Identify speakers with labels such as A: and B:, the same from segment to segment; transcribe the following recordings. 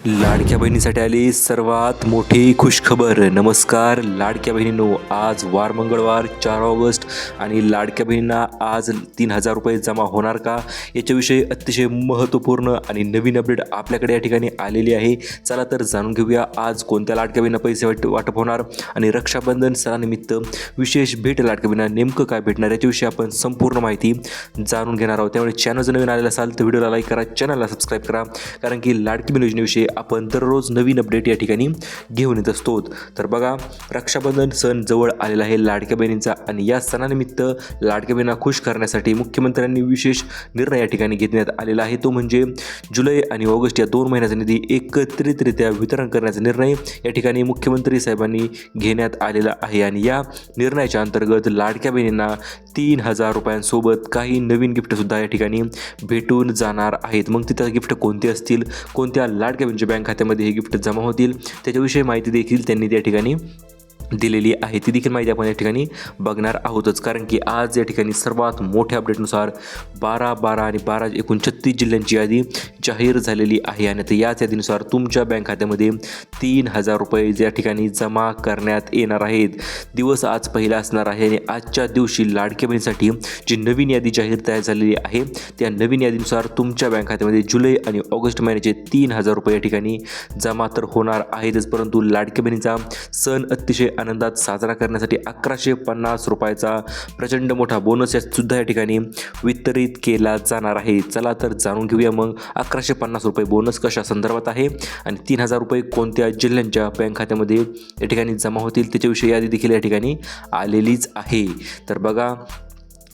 A: लाडक्या बहिणीसाठी आली सर्वात मोठी खुशखबर. नमस्कार लाडक्या बहिणींनो, आज वार मंगळवार 4 ऑगस्ट आणि लाडक्या बहिणींना आज 3,000 रुपये जमा होणार का, याच्याविषयी अतिशय महत्त्वपूर्ण आणि नवीन अपडेट आपल्याकडे या ठिकाणी आलेली आहे. चला तर जाणून घेऊया आज कोणत्या लाडक्या बहिणींना पैसे वाटप होणार आणि रक्षाबंधन सणानिमित्त विशेष भेट लाडक्या बहिणींना नेमकं काय भेटणार याच्याविषयी आपण संपूर्ण माहिती जाणून घेणार आहोत. त्यामुळे चॅनल जर नवीन आलेला असाल तर व्हिडिओला लाईक करा, चॅनलला सबस्क्राईब करा, कारण की लाडकी बहीण योजनेविषयी आपण दररोज नवीन अपडेट या ठिकाणी घेऊन येत असतो. तर बघा, रक्षाबंधन सण जवळ आलेला आहे लाडक्या बहिणींचा आणि या सणानिमित्त लाडक्या बहिणींना खुश करण्यासाठी मुख्यमंत्र्यांनी विशेष निर्णय या ठिकाणी घेण्यात आलेला आहे. तो म्हणजे जुलै आणि ऑगस्ट या 2 महिन्याचा निधी एकत्रितरित्या वितरण करण्याचा निर्णय या ठिकाणी मुख्यमंत्री साहेबांनी घेण्यात आलेला आहे. आणि या निर्णयाच्या अंतर्गत लाडक्या बहिणींना 3,000 रुपयांसोबत काही नवीन गिफ्टसुद्धा या ठिकाणी भेटून जाणार आहेत. मग तिथं गिफ्ट कोणते असतील, कोणत्या लाडक्या बहिणीच्या बँक खात्यामध्ये हे गिफ्ट जमा होतील, त्याच्याविषयी माहिती देखील त्यांनी त्या ठिकाणी दिलेली आहे. ती देखील माहिती आपण या ठिकाणी बघणार आहोतच, कारण की आज या ठिकाणी सर्वात मोठ्या अपडेटनुसार 12 आणि 12 एकूण 36 जिल्ह्यांची यादी जाहीर झालेली आहे. आणि याच यादीनुसार तुमच्या बँक खात्यामध्ये 3,000 रुपये या ठिकाणी जमा करण्यात येणार आहेत. दिवस आज पहिला असणार आहे आणि आजच्या दिवशी लाडक्या बहिणीसाठी जी नवीन यादी जाहीर तयार झालेली आहे त्या नवीन यादीनुसार तुमच्या बँक खात्यामध्ये जुलै आणि ऑगस्ट महिन्याचे 3,000 रुपये या ठिकाणी जमा तर होणार आहेतच, परंतु लाडक्या बहिणीचा सण अतिशय आनंदात साजरा करण्यासाठी 1,150 रुपयाचा प्रचंड मोठा बोनस सुद्धा या ठिकाणी वितरित केला जाणार आहे. चला तर जाणून घेऊया मग 1,150 रुपये बोनस कशा संदर्भात आहे आणि 3,000 रुपये कोणत्या जिल्ह्यांच्या बँक खात्यामध्ये या ठिकाणी जमा होतील त्याच्याविषयी यादी देखील या ठिकाणी आलेलीच आहे. तर बघा,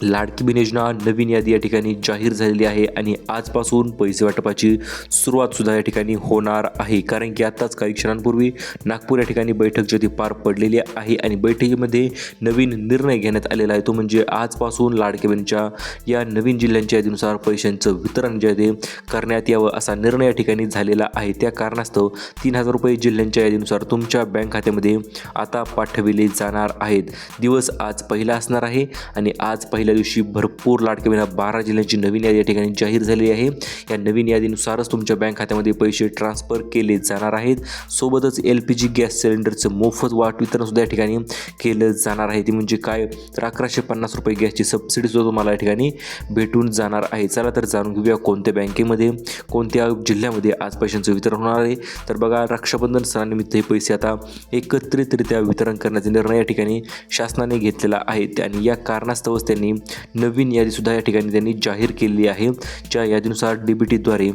A: लाडकी बहीण योजना नवीन यादी या ठिकाणी जाहीर झालेली आहे आणि आजपासून पैसे वाटपाची सुरुवातसुद्धा या ठिकाणी होणार आहे, कारण की आत्ताच काही क्षणांपूर्वी नागपूर या ठिकाणी बैठक जी ती पार पडलेली आहे आणि बैठकीमध्ये नवीन निर्णय घेण्यात आलेला आहे. तो म्हणजे आजपासून लाडकी बहिणीच्या या नवीन जिल्ह्यांच्या यादीनुसार पैशांचं वितरण जे आहे करण्यात यावं असा निर्णय या ठिकाणी झालेला आहे. त्या कारणास्तव 3,000 रुपये जिल्ह्यांच्या यादीनुसार तुमच्या बँक खात्यामध्ये आता पाठविले जाणार आहेत. दिवस आज पहिला असणार आहे आणि आज पहिल्या दिवशी भरपूर लाडक्या बहिणींना 12 जिल्ह्यांची नवीन यादी या ठिकाणी जाहीर झालेली आहे. या नवीन यादीनुसारच तुमच्या बँक खात्यामध्ये पैसे ट्रान्सफर केले जाणार आहेत. सोबतच LPG गॅस सिलेंडरचं मोफत वितरणसुद्धा या ठिकाणी केलं जाणार आहे. ती म्हणजे काय, तर 1,150 रुपये गॅसची सबसिडीसुद्धा तुम्हाला या ठिकाणी भेटून जाणार आहे. चला तर जाणून घेऊया कोणत्या बँकेमध्ये कोणत्या जिल्ह्यामध्ये आज पैशांचं वितरण होणार आहे. तर बघा, रक्षाबंधन सणानिमित्त हे पैसे आता एकत्रितरित्या वितरण करण्याचा निर्णय या ठिकाणी शासनाने घेतलेला आहे आणि या कारणास्तवच त्यांनी नवीन यादीसुद्धा या ठिकाणी त्यांनी जाहीर केलेली आहे, ज्या यादीनुसार DBTद्वारे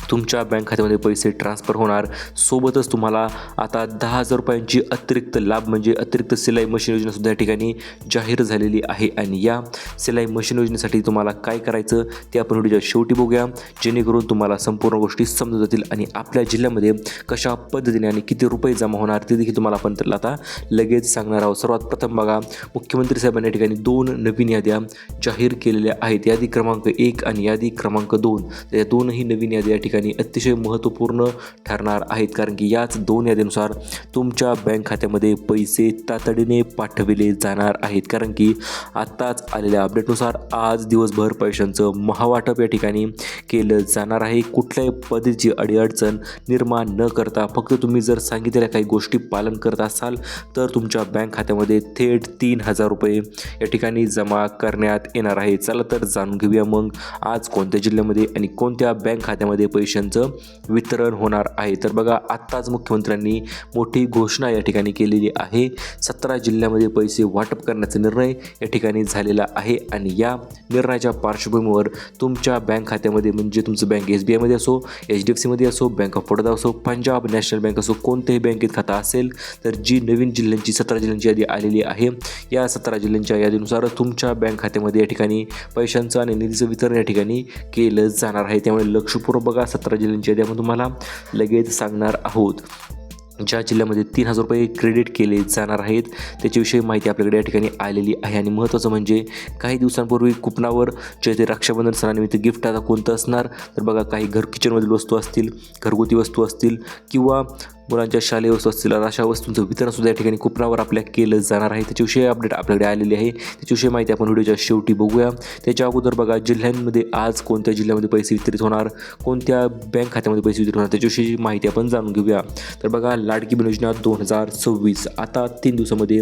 A: तुमच्या बँक खात्यामध्ये पैसे ट्रान्सफर होणार. सोबतच तुम्हाला आता 10,000 रुपयांची अतिरिक्त लाभ म्हणजे अतिरिक्त सिलाई मशीन योजनासुद्धा या ठिकाणी जाहीर झालेली आहे. आणि या सिलाई मशीन योजनेसाठी तुम्हाला काय करायचं ते आपण व्हिडिओच्या शेवटी बघूया, जेणेकरून तुम्हाला संपूर्ण गोष्टी समजून जातील आणि आपल्या जिल्ह्यामध्ये कशा पद्धतीने आणि किती रुपये जमा होणार ते देखील तुम्हाला आपण तर आता लगेच सांगणार आहोत. सर्वात प्रथम बघा, मुख्यमंत्री साहेबांनी या ठिकाणी 2 नवीन याद्या जाहीर केलेल्या आहेत. यादी क्रमांक 1 आणि यादी क्रमांक 2. या दोनही नवीन यादी या ठिकाणी अतिशय महत्त्वपूर्ण ठरणार आहेत, कारण की याच 2 यादीनुसार तुमच्या बँक खात्यामध्ये पैसे तातडीने पाठविले जाणार आहेत. कारण की आत्ताच आलेल्या अपडेटनुसार आज दिवसभर पैशांचं महावाटप या ठिकाणी केलं जाणार आहे. कुठल्याही पद्धतीची अडीअडचण निर्माण न करता फक्त तुम्ही जर सांगितलेल्या काही गोष्टी पालन करत असाल तर तुमच्या बँक खात्यामध्ये थेट 3,000 रुपये या ठिकाणी जमा करण्यात येणार आहे. चला तर जाणून घेऊया मग आज कोणत्या जिल्ह्यामध्ये आणि कोणत्या बँक खात्यामध्ये पैशांचं वितरण होणार आहे. तर बघा, आत्ताच मुख्यमंत्र्यांनी मोठी घोषणा या ठिकाणी केलेली आहे. 17 जिल्ह्यामध्ये पैसे वाटप करण्याचा निर्णय या ठिकाणी झालेला आहे आणि या निर्णयाच्या पार्श्वभूमीवर तुमच्या बँक खात्यामध्ये म्हणजे तुमचं बँक SBI मध्ये असो, HDFC मध्ये असो, बँक ऑफ बडोदा असो, पंजाब नॅशनल बँक असो, कोणत्याही बँकेत खाता असेल तर जी नवीन जिल्ह्यांची 17 जिल्ह्यांची यादी आलेली आहे, या 17 जिल्ह्यांच्या यादीनुसार तुमच्या बँक खात्यामध्ये या ठिकाणी पैशांचं आणि निधीचं वितरण या ठिकाणी केलं जाणार आहे. त्यामुळे लक्षपूर्वक बघा, 17 जिल्ह्यांची यादी आपण तुम्हाला लगेच सांगणार आहोत. ज्या जिल्ह्यामध्ये 3,000 रुपये क्रेडिट केले जाणार आहेत त्याच्याविषयी माहिती आपल्याकडे या ठिकाणी आलेली आहे. आणि महत्त्वाचं म्हणजे काही दिवसांपूर्वी कुपनावर जे ते रक्षाबंधन सणानिमित्त गिफ्ट आता कोणतं असणार, तर बघा, काही किचनमधील वस्तू असतील, घरगुती वस्तू असतील किंवा मुलांच्या शालेय वस्तू असतील अशा वस्तूंचं वितरणसुद्धा या ठिकाणी कुपनावर आपल्या केलं जाणार आहे. त्याच्याविषयी अपडेट आपल्याकडे आलेली आहे. त्याच्याविषयी माहिती आपण व्हिडिओच्या शेवटी बघूया. त्याच्या अगोदर बघा जिल्ह्यांमध्ये आज कोणत्या जिल्ह्यामध्ये पैसे वितरित होणार, कोणत्या बँक खात्यामध्ये पैसे वितरित होणार त्याच्याविषयी माहिती आपण जाणून घेऊया. तर बघा लाडकी बहीण योजना 2026 आता 3 दिवसामध्ये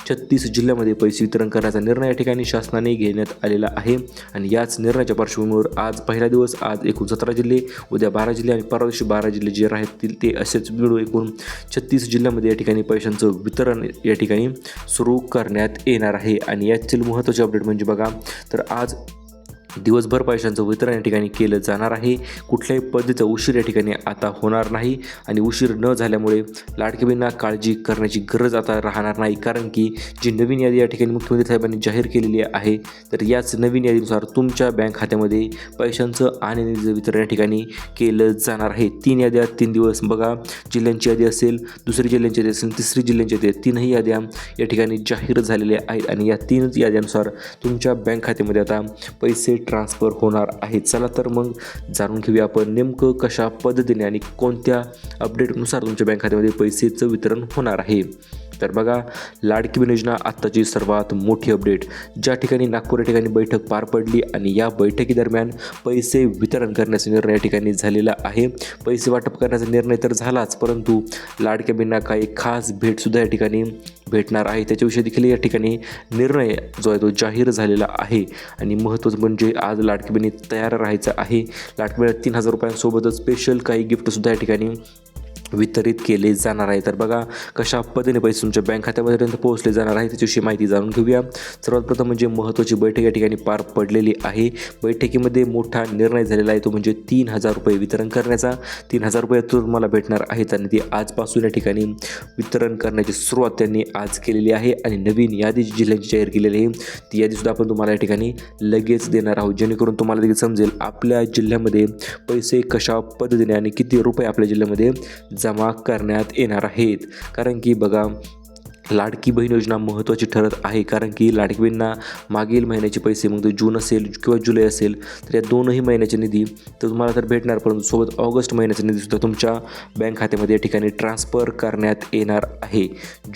A: 36 जिल्ह्यामध्ये पैसे वितरण करण्याचा निर्णय या ठिकाणी शासनाने घेण्यात आलेला आहे. आणि याच निर्णयाच्या पार्श्वभूमीवर आज पहिला दिवस, आज एकूण 17 जिल्हे, उद्या 12 जिल्हे आणि परवा दिवशी 12 जिल्हे जे राहतील ते असेच मिळून एकूण 36 जिल्ह्यामध्ये या ठिकाणी पैशांचं वितरण या ठिकाणी सुरू करण्यात येणार आहे. आणि यातील महत्त्वाचे अपडेट म्हणजे बघा तर आज दिवसभर पैशांचं वितरण या ठिकाणी केलं जाणार आहे. कुठल्याही पद्धतीचा उशीर या ठिकाणी आता होणार नाही आणि उशीर न झाल्यामुळे लाडकी बहिणींना काळजी करण्याची गरज आता राहणार नाही. कारण की जी नवीन यादी या ठिकाणी मुख्यमंत्री साहेबांनी जाहीर केलेली आहे तर याच नवीन यादीनुसार तुमच्या बँक खात्यामध्ये पैशांचं आणि निधीचं वितरण या ठिकाणी केलं जाणार आहे. 3 याद्या 3 दिवस बघा, जिल्ह्यांची यादी असेल, दुसरी जिल्ह्यांची यादी असेल, तिसरी जिल्ह्यांची यादी, 3ही याद्या या ठिकाणी जाहीर झालेल्या आहेत आणि या 3च याद्यानुसार तुमच्या बँक खात्यामध्ये आता पैसे ट्रान्सफर होणार आहेत. चला तर मग जाणून घेऊया आपण नेमकं कशा पद्धतीने आणि कोणत्या अपडेटनुसार तुमच्या बँक खात्यामध्ये पैसेचं वितरण होणार आहे. तर बघा लाडकी बहीण योजना आत्ताची सर्वात मोठी अपडेट, ज्या ठिकाणी नागपूर या ठिकाणी बैठक पार पडली आणि या बैठकीदरम्यान पैसे वितरण करण्याचा निर्णय या ठिकाणी झालेला आहे. पैसे वाटप करण्याचा निर्णय तर झालाच, परंतु लाडक्या बहिणींना काही खास भेटसुद्धा या ठिकाणी भेटणार आहे. त्याच्याविषयी देखील या ठिकाणी निर्णय जो आहे तो जाहीर झालेला आहे. आणि महत्त्वाचं म्हणजे आज लाडकी बहिणी तयार राहायचं आहे. लाडकी बहिणीला 3000 रुपयांसोबतच स्पेशल काही गिफ्टसुद्धा या ठिकाणी वितरित केले जाणार आहे. तर बघा कशा पद्धतीने पैसे तुमच्या बँक खात्यापर्यंत पोहोचले जाणार आहे त्याच्याविषयी माहिती जाणून घेऊया. सर्वात प्रथम म्हणजे महत्त्वाची बैठक या ठिकाणी पार पडलेली आहे. बैठकीमध्ये मोठा निर्णय झालेला आहे तो म्हणजे 3000 रुपये वितरण करण्याचा. 3000 रुपये तुम्हाला भेटणार आहेत आणि ती आजपासून या ठिकाणी वितरण करण्याची सुरुवात त्यांनी आज केलेली आहे. आणि नवीन यादी जिल्ह्यांची जाहीर केलेली आहे ती यादीसुद्धा आपण तुम्हाला या ठिकाणी लगेच देणार आहोत, जेणेकरून तुम्हाला देखील समजेल आपल्या जिल्ह्यामध्ये पैसे कशा पद्धतीने आणि किती रुपये आपल्या जिल्ह्यामध्ये जमा करण्यात येणार आहेत. कारण की बघा लाडकी बहीण योजना महत्त्वाची ठरत आहे. कारण की लाडकी बहिणींना मागील महिन्याचे पैसे, मग ते जून असेल किंवा जुलै असेल तर या दोनही महिन्याचे निधी तर तुम्हाला तर भेटणार, परंतु सोबत ऑगस्ट महिन्याचा निधीसुद्धा तुमच्या बँक खात्यामध्ये या ठिकाणी ट्रान्सफर करण्यात येणार आहे.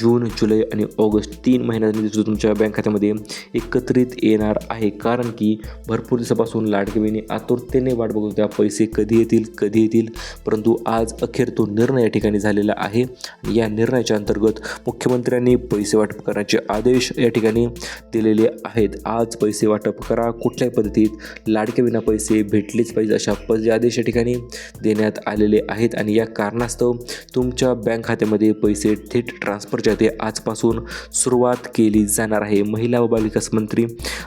A: जून, जुलै आणि ऑगस्ट 3 महिन्याचा निधीसुद्धा तुमच्या बँक खात्यामध्ये एकत्रित येणार आहे. कारण की भरपूर दिवसापासून लाडकी बहिणी आतुरतेने वाट बघत होत्या पैसे कधी येतील, परंतु आज अखेर तो निर्णय या ठिकाणी झालेला आहे. या निर्णयाच्या अंतर्गत मुख्यमंत्र्यांनी पैसे वाटप करण्याचे आदेश या ठिकाणी दिलेले आहेत. आज पैसे वाटप करा, कुठल्याही पद्धतीत लाडक्या बहिणींना पैसे भेटलेच पाहिजे अशा आदेश या ठिकाणी देण्यात आलेले आहेत. आणि या कारणास्तव तुमच्या बँक खात्यामध्ये पैसे थेट ट्रान्सफरच्या ते आजपासून सुरुवात केली जाणार आहे. महिला व बालविकास मंत्री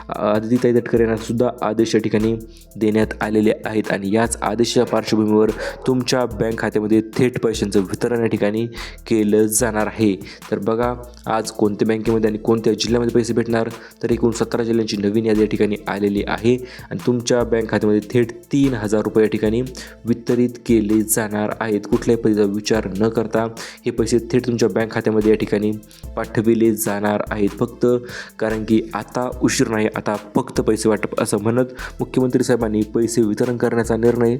A: आदितीताई तटकरे यांना सुद्धा आदेश या ठिकाणी देण्यात आलेले आहेत. आणि याच आदेशाच्या पार्श्वभूमीवर तुमच्या बँक खात्यामध्ये थेट पैशांचं वितरण या ठिकाणी केलं जाणार आहे. तर बघा आज कोणत्या बँकेमध्ये आणि कोणत्या जिल्ह्यामध्ये पैसे भेटणार, तर एकूण 17 जिल्ह्यांची नवीन यादी या ठिकाणी आलेली आहे. आणि तुमच्या बँक खात्यामध्ये थेट 3000 रुपये या ठिकाणी वितरित केले जाणार आहेत. कुठल्याही पद्धतीचा विचार न करता हे पैसे थेट तुमच्या बँक खात्यामध्ये या ठिकाणी पाठविले जाणार आहेत. फक्त कारण की आता उशीर नाही, आता फक्त पैसे वाटप असं म्हणत मुख्यमंत्री साहेबांनी पैसे वितरण करण्याचा निर्णय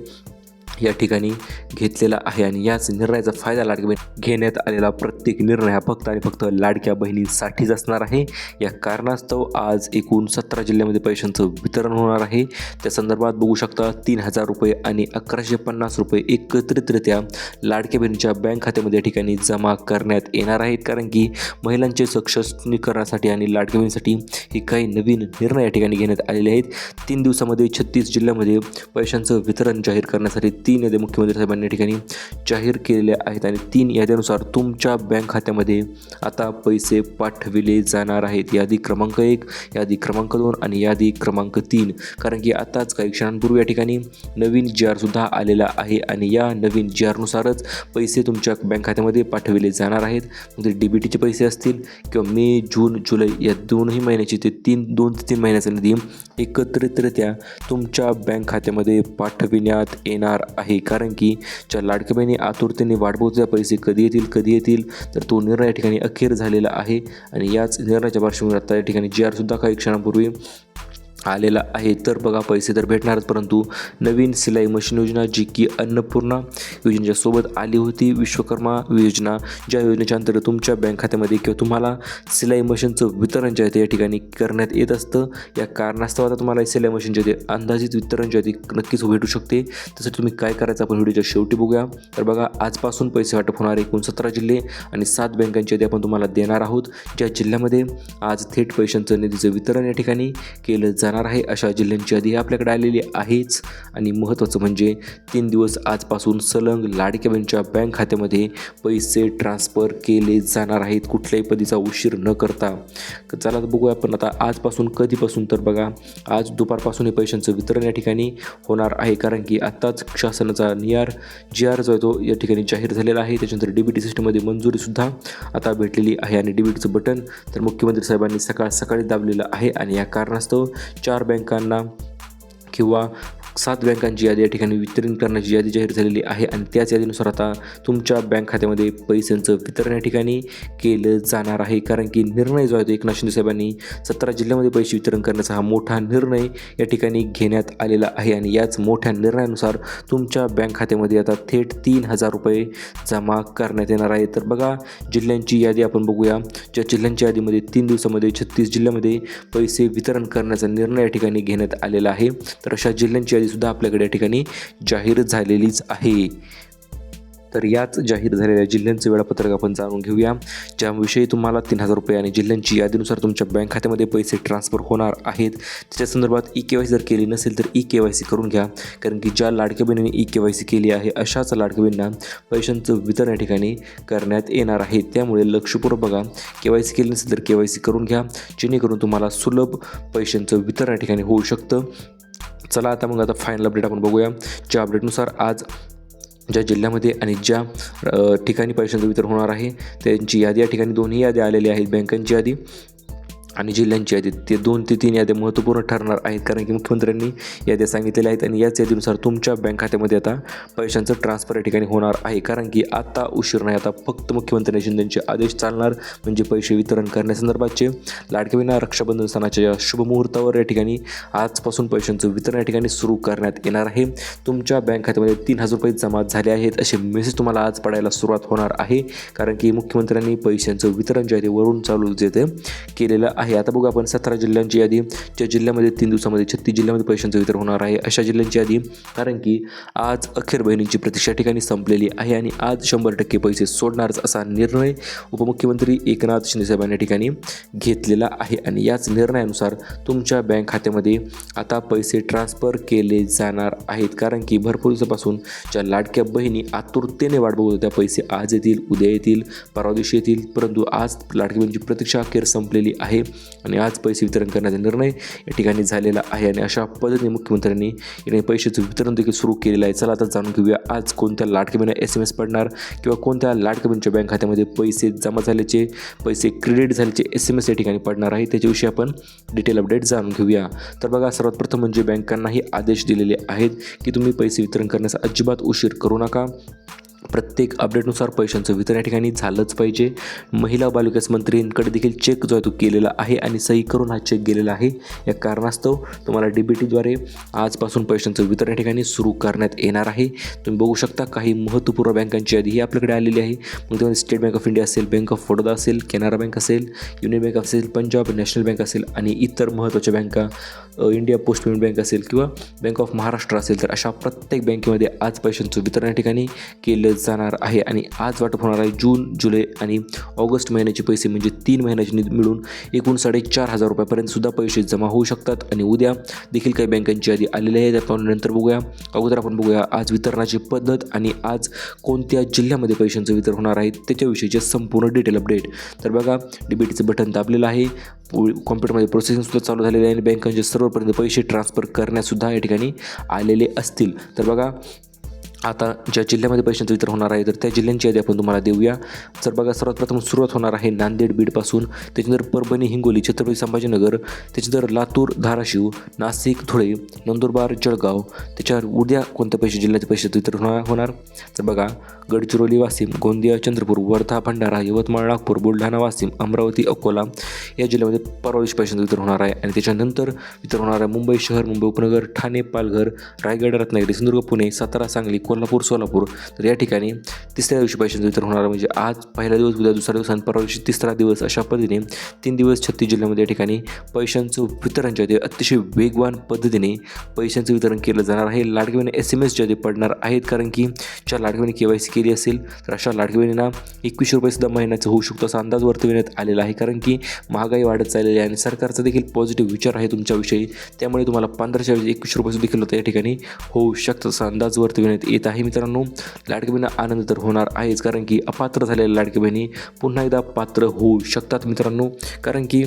A: या ठिकाणी घेतलेला आहे. आणि याच निर्णयाचा फायदा लाडकी बहीण घेण्यात आलेला प्रत्येक निर्णय हा फक्त आणि फक्त लाडक्या बहिणीसाठीच असणार आहे. या कारणास्तव आज एकूण 17 जिल्ह्यामध्ये पैशांचं वितरण होणार आहे. त्या संदर्भात बघू शकता 3000 रुपये आणि 1150 रुपये एकत्रितरित्या लाडक्या बहिणीच्या बँक खात्यामध्ये या ठिकाणी जमा करण्यात येणार आहेत. कारण की महिलांचे सक्षमीकरणासाठी आणि लाडक्या बहिणीसाठी हे काही नवीन निर्णय या ठिकाणी घेण्यात आलेले आहेत. 3 दिवसामध्ये 36 जिल्ह्यामध्ये पैशांचं वितरण जाहीर करण्यासाठी 3 याद्या मुख्यमंत्री साहेबांनी या ठिकाणी जाहीर केलेल्या आहेत. आणि 3 याद्यानुसार तुमच्या बँक खात्यामध्ये आता पैसे पाठविले जाणार आहेत. यादी क्रमांक 1, यादी क्रमांक 2 आणि यादी क्रमांक 3. कारण की आताच काही क्षणांपूर्वी या ठिकाणी नवीन GR सुद्धा आलेला आहे. आणि या नवीन GRनुसारच पैसे तुमच्या बँक खात्यामध्ये पाठविले जाणार आहेत. मग ते DBTचे पैसे असतील किंवा मे, जून, जुलै या दोनही महिन्याचे ते 2 ते 3 महिन्याचा निधी एकत्रितरित्या तुमच्या बँक खात्यामध्ये पाठविण्यात येणार आहे. कारण की ज्या लाडक्या बहिणी आतुरतेने वाट बघत पैसे कधी येतील तर तो निर्णय या ठिकाणी अखेर झालेला आहे. आणि याच निर्णयाच्या पार्श्वभूमीवर आता या ठिकाणी GRसुद्धा काही क्षणापूर्वी आलेला आहे. तर बघा पैसे तर भेटणारच, परंतु नवीन सिलाई मशीन योजना जी की अन्नपूर्णा योजनेच्या सोबत आली होती, विश्वकर्मा योजना, ज्या योजनेच्या अंतर्गत तुमच्या बँक खात्यामध्ये किंवा तुम्हाला सिलाई मशीनचं वितरण जे आहे ते या ठिकाणी करण्यात येत असतं. या कारणास्तव आता तुम्हाला सिलाई मशीनचे ते अंदाजित वितरण जे आहे ते नक्कीच भेटू शकते. त्यासाठी तुम्ही काय करायचं आपण व्हिडिओच्या शेवटी बघूया. तर बघा आजपासून पैसे वाटप होणारे एकूण 17 जिल्हे आणि 7 बँकांची यादी आपण तुम्हाला देणार आहोत. ज्या जिल्ह्यामध्ये आज थेट पैशांचं निधीचं वितरण या ठिकाणी केलं जाणार आहे अशा जिल्ह्यांची यादी आपल्याकडे आलेली आहेच. आणि महत्त्वाचं म्हणजे 3 दिवस आजपासून सलग लाडक्या बहिणीच्या बँक खात्यामध्ये पैसे ट्रान्सफर केले जाणार आहेत कुठल्याही पद्धतीचा उशीर न करता. चला तर बघूया आपण आता आजपासून कधीपासून. तर बघा आज दुपारपासून हे पैशांचं वितरण या ठिकाणी होणार आहे, कारण की आत्ताच शासनाचा GR जो आहे तो या ठिकाणी जाहीर झालेला आहे. त्याच्यानंतर DBT सिस्टममध्ये मंजुरीसुद्धा आता भेटलेली आहे आणि DBTचं बटन तर मुख्यमंत्री साहेबांनी सकाळी दाबलेलं आहे. आणि या कारणास्तव 4 बँकांना किंवा 7 बँकांची यादी या ठिकाणी वितरण करण्याची यादी जाहीर झालेली आहे आणि त्याच यादीनुसार आता तुमच्या बँक खात्यामध्ये पैशांचं वितरण या ठिकाणी केलं जाणार आहे. कारण की निर्णय जो आहे तो एकनाथ शिंदे साहेबांनी 17 जिल्ह्यामध्ये पैसे वितरण करण्याचा हा मोठा निर्णय या ठिकाणी घेण्यात आलेला आहे आणि याच मोठ्या निर्णयानुसार तुमच्या बँक खात्यामध्ये आता थेट 3,000 रुपये जमा करण्यात येणार आहे. तर बघा जिल्ह्यांची यादी आपण बघूया. ज्या जिल्ह्यांच्या यादीमध्ये 3 दिवसामध्ये 36 जिल्ह्यामध्ये पैसे वितरण करण्याचा निर्णय या ठिकाणी घेण्यात आलेला आहे. तर अशा जिल्ह्यांची सुद्धा आपल्याकडे या ठिकाणी जाहीर झालेलीच आहे. तर याच जाहीर झालेल्या जिल्ह्यांचं वेळापत्रक आपण जाणून घेऊया, ज्याविषयी तुम्हाला 3,000 रुपये आणि जिल्ह्यांची यादीनुसार तुमच्या बँक खात्यामध्ये पैसे ट्रान्सफर होणार आहेत. त्याच्या संदर्भात EKYC जर केली नसेल तर EKYC करून घ्या, कारण की ज्या लाडक्या बहिणीने EKYC केली आहे अशाच लाडक्या बहिणींना पैशांचं वितरण या ठिकाणी करण्यात येणार आहे. त्यामुळे लक्षपूर्वक बघा, KYC केली नसेल तर KYC करून घ्या, जेणेकरून तुम्हाला सुलभ पैशांचं वितरण या ठिकाणी होऊ शकतं. चला आता मग आता फायनल अपडेट आपण बघूया. ज्या अपडेटनुसार आज ज्या जिल्ह्यामध्ये आणि ज्या ठिकाणी पैशांचं वितरण होणार आहे त्यांची यादी या ठिकाणी दोन्ही याद्या आलेल्या आहेत, बँकांची यादी आणि जिल्ह्यांची यादी. ते 2 ते 3 याद्या महत्त्वपूर्ण ठरणार आहेत, कारण की मुख्यमंत्र्यांनी याद्या सांगितलेल्या आहेत आणि याच यादीनुसार तुमच्या बँक खात्यामध्ये आता पैशांचं ट्रान्सफर या ठिकाणी होणार आहे. कारण की आता उशीर नाही, आता फक्त मुख्यमंत्री शिंदेचे आदेश चालणार, म्हणजे पैसे वितरण करण्यासंदर्भातचे. लाडक्या बहिणींना रक्षाबंधन सणाच्या या शुभमुहूर्तावर या ठिकाणी आजपासून पैशांचं वितरण या ठिकाणी सुरू करण्यात येणार आहे. तुमच्या बँक खात्यामध्ये 3,000 रुपये जमा झाले आहेत असे मेसेज तुम्हाला आज पडायला सुरुवात होणार आहे, कारण की मुख्यमंत्र्यांनी पैशांचं वितरण जे आहे ते वरून चालू जे ते केलेलं आहे. आता बघू आपण 17 जिल्ह्यांची यादी, ज्या जिल्ह्यामध्ये 3 दिवसामध्ये 36 जिल्ह्यामध्ये पैशांचं वितरण होणार आहे अशा जिल्ह्यांची यादी. कारण की आज अखेर बहिणींची प्रतीक्षा ठिकाणी संपलेली आहे आणि आज 100% पैसे सोडणारच असा निर्णय उपमुख्यमंत्री एकनाथ शिंदे साहेबांनी ठिकाणी घेतलेला आहे. आणि याच निर्णयानुसार तुमच्या बँक खात्यामध्ये आता पैसे ट्रान्सफर केले जाणार आहेत, कारण की भरपूर दिवसापासून ज्या लाडक्या बहिणी आतुरतेने वाट बघत होत्या, पैसे आज येतील, उद्या येतील, परवा दिवशी येतील, परंतु आज लाडक्या बहिणीची प्रतीक्षा अखेर संपलेली आहे आणि आज पैसे वितरण करण्याचा निर्णय या ठिकाणी झालेला आहे. आणि अशा पद्धतीने मुख्यमंत्र्यांनी याने पैशाचं वितरण देखील सुरू केलेलं आहे. चला आता जाणून घेऊया आज कोणत्या लाडक्या बहिणींना SMS पडणार किंवा कोणत्या लाडक्या बहिणीच्या बँक खात्यामध्ये पैसे जमा झाल्याचे, पैसे क्रेडिट झाल्याचे SMS या ठिकाणी पडणार आहे, त्याच्याविषयी आपण डिटेल अपडेट जाणून घेऊया. तर बघा सर्वात प्रथम म्हणजे बँकांनाही आदेश दिलेले आहेत की तुम्ही पैसे वितरण करण्यास अजिबात उशीर करू नका. प्रत्येक अपडेटनुसार पैशांचं वितरण या ठिकाणी झालंच पाहिजे. महिला व बालविकास मंत्रींकडे देखील चेक जो आहे तो केलेला आहे आणि सही करून हा चेक गेलेला आहे. या कारणास्तव तुम्हाला DBTद्वारे आजपासून पैशांचं वितरण या ठिकाणी सुरू करण्यात येणार आहे. तुम्ही बघू शकता काही महत्त्वपूर्ण बँकांची यादी ही आपल्याकडे आलेली आहे. मग त्यामध्ये स्टेट बँक ऑफ इंडिया असेल, बँक ऑफ बडोदा असेल, कॅनरा बँक असेल, युनियन बँक असेल, पंजाब नॅशनल बँक असेल आणि इतर महत्त्वाच्या बँका, इंडिया पोस्ट पेमेंट बँक असेल किंवा बँक ऑफ महाराष्ट्र असेल. तर अशा प्रत्येक बँकेमध्ये आज पैशांचं वितरण या ठिकाणी केलं जाणार आहे. आणि आज वाटप होणार आहे जून, जुलै आणि ऑगस्ट महिन्याचे पैसे, म्हणजे 3 महिन्याचे मिळून एकूण 4,500 रुपयापर्यंत सुद्धा पैसे जमा होऊ शकतात. आणि उद्या देखील काही बँकांची यादी आलेली आहे, त्यात आपण नंतर बघूया. अगोदर आपण बघूया आज वितरणाची पद्धत आणि आज कोणत्या जिल्ह्यामध्ये पैशांचं वितरण होणार आहे त्याच्याविषयीचे संपूर्ण डिटेल अपडेट. तर बघा DBTचं बटन दाबलेलं आहे, कॉम्प्युटरमध्ये प्रोसेसिंगसुद्धा चालू झालेले आहे आणि बँकांचे सर्वपर्यंत पैसे ट्रान्सफर करण्यासुद्धा या ठिकाणी आलेले असतील. तर बघा आता ज्या जिल्ह्यामध्ये पैशांचं वितरण होणार आहे तर त्या जिल्ह्यांची यादी आपण तुम्हाला देऊया. तर बघा, सर्वात प्रथम सुरुवात होणार आहे नांदेड बीडपासून, त्याच्यानंतर परभणी हिंगोली छत्रपती संभाजीनगर, त्याच्यानंतर लातूर धाराशिव नाशिक धुळे नंदुरबार जळगाव. त्याच्यावर उद्या कोणत्या जिल्ह्याचे पैशांचं वितरण होणार तर बघा, गडचिरोली वाशिम गोंदिया चंद्रपूर वर्धा भंडारा यवतमाळ नागपूर बुलढाणा वाशिम अमरावती अकोला या जिल्ह्यामध्ये परवा दिवशी पैशांचं वितरण होणार आहे. आणि त्याच्यानंतर वितरण होणार आहे मुंबई शहर मुंबई उपनगर ठाणे पालघर रायगड रत्नागिरी सिंधुदुर्ग पुणे सातारा सांगली कोल्हापूर सोलापूर. तर या ठिकाणी तिसऱ्या दिवशी पैशांचं वितरण होणार, म्हणजे आज पहिला दिवस उद्या दुसरा दिवस आणि परवा दिवशी तिसरा दिवस, अशा पद्धतीने 3 दिवस 36 जिल्ह्यामध्ये या ठिकाणी पैशांचं वितरण जे आहे अतिशय वेगवान पद्धतीने पैशांचं वितरण केलं जाणार आहे. लाडकी बहीण SMS जे पडणार आहेत, कारण की ज्या लाडकी बहिणी KYC केली असेल तर अशा लाडकी बहिणींना 21 रुपये सुद्धा महिन्याचं होऊ शकतो असा अंदाज वर्तविण्यात आलेला आहे, कारण की महागाई वाढत चाललेली आहे आणि सरकारचा देखील पॉझिटिव्ह विचार आहे तुमच्याविषयी. त्यामुळे तुम्हाला 15च्या ऐवजी 21 रुपये देखील होतं या ठिकाणी होऊ शकतं असा अंदाज वर्तविण्यात येत आहे. मित्रांनो, लाडकी बहिणींना आनंद तर होणार आहेच, कारण की अपात्र झालेल्या लाडकी बहिणी पुन्हा एकदा पात्र होऊ शकतात मित्रांनो. कारण की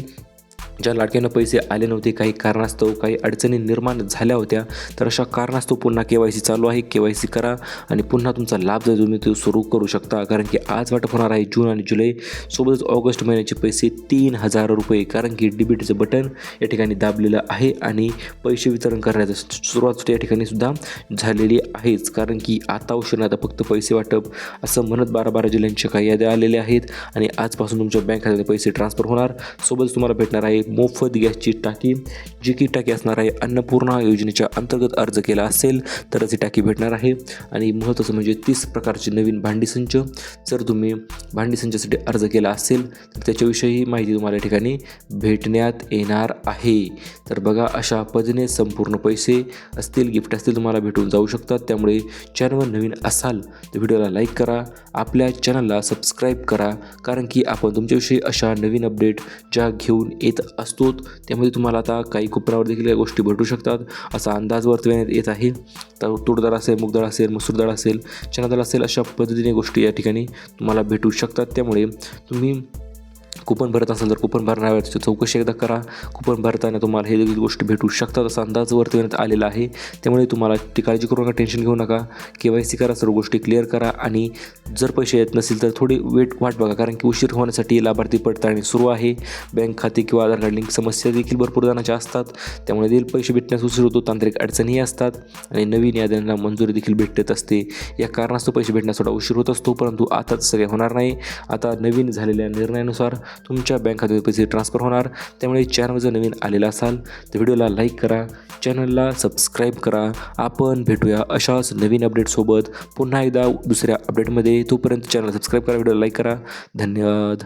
A: ज्या लाडक्यांना पैसे आले नव्हते, काही कारणास्तव काही अडचणी निर्माण झाल्या होत्या, तर अशा कारणास्तव पुन्हा KYC चालू आहे. KYC करा आणि पुन्हा तुमचा लाभ जर तुम्ही तो सुरू करू शकता, कारण की आज वाटप होणार आहे जून आणि जुलै सोबतच ऑगस्ट महिन्याचे पैसे 3000 रुपये, कारण की DBTचं बटन या ठिकाणी दाबलेलं आहे आणि पैसे वितरण करण्याची सुरुवात या ठिकाणी सुद्धा झालेली आहेच. कारण की आता उशिरा आता फक्त पैसे वाटप असं म्हणत 12 जिल्ह्यांच्या काही याद्या आलेल्या आहेत आणि आजपासून तुमच्या बँक खात्यात पैसे ट्रान्सफर होणार. सोबतच तुम्हाला भेटणार आहे मोफत गॅसची टाकी, जी की टाकी असणार आहे अन्नपूर्णा योजनेच्या अंतर्गत अर्ज केला असेल तरच ही टाकी भेटणार आहे. आणि महत्त्वाचं म्हणजे 30 प्रकारचे नवीन भांडी संच, जर तुम्ही भांडी संचासाठी अर्ज केला असेल तर त्याच्याविषयी माहिती तुम्हाला या ठिकाणी भेटण्यात येणार आहे. तर बघा, अशा पद्धतीने संपूर्ण पैसे असतील गिफ्ट असतील तुम्हाला भेटून जाऊ शकतात. त्यामुळे चॅनलवर नवीन असाल तर व्हिडिओला लाईक करा, आपल्या चॅनलला सबस्क्राईब करा, कारण की आपण तुमच्याविषयी अशा नवीन अपडेट ज्या घेऊन येत असतो त्यामध्ये तुम्हाला आता काही कुपनावर देखील काही गोष्टी भेटू शकतात असा अंदाज वर्तविण्यात येत आहे. तर तूर डाळ असेल, मूग डाळ असेल, मसूर डाळ असेल, चणा डाळ असेल, अशा पद्धतीने गोष्टी या ठिकाणी तुम्हाला भेटू शकतात. त्यामुळे तुम्ही कुपन भरत असाल तर कुपन भरण्याची चौकशी एकदा करा. कुपन भरताना तुम्हाला हे देखील गोष्टी भेटू शकतात असा अंदाज वर्तविण्यात आलेला आहे. त्यामुळे तुम्हाला ती काळजी करू नका, टेन्शन घेऊ नका. KYC करा, सर्व गोष्टी क्लिअर करा आणि जर पैसे येत नसेल तर थोडी वाट बघा, कारण की उशीर होण्यासाठी लाभार्थी पडताळणी सुरू आहे. बँक खाते किंवा आधार कार्ड लिंक समस्या देखील भरपूर जणांच्या असतात, त्यामुळे देखील पैसे भेटण्यास उशीर होतो. तांत्रिक अडचणीही असतात आणि नवीन याद्यांना मंजुरी देखील भेटत असते. या कारणास्तव पैसे भेटण्यास थोडा उशीर होत असतो, परंतु आता तसं काही होणार नाही. आता नवीन झालेल्या निर्णयानुसार तुमच्या बँक खात्यात पैसे ट्रान्सफर होणार. त्यामुळे चॅनल जर नवीन आलेला असाल तर व्हिडिओला लाईक करा, चॅनलला सबस्क्राईब करा. आपण भेटूया अशाच नवीन अपडेटसोबत पुन्हा एकदा दुसऱ्या अपडेटमध्ये. तोपर्यंत चॅनल सबस्क्राईब करा, व्हिडिओला लाईक करा. धन्यवाद.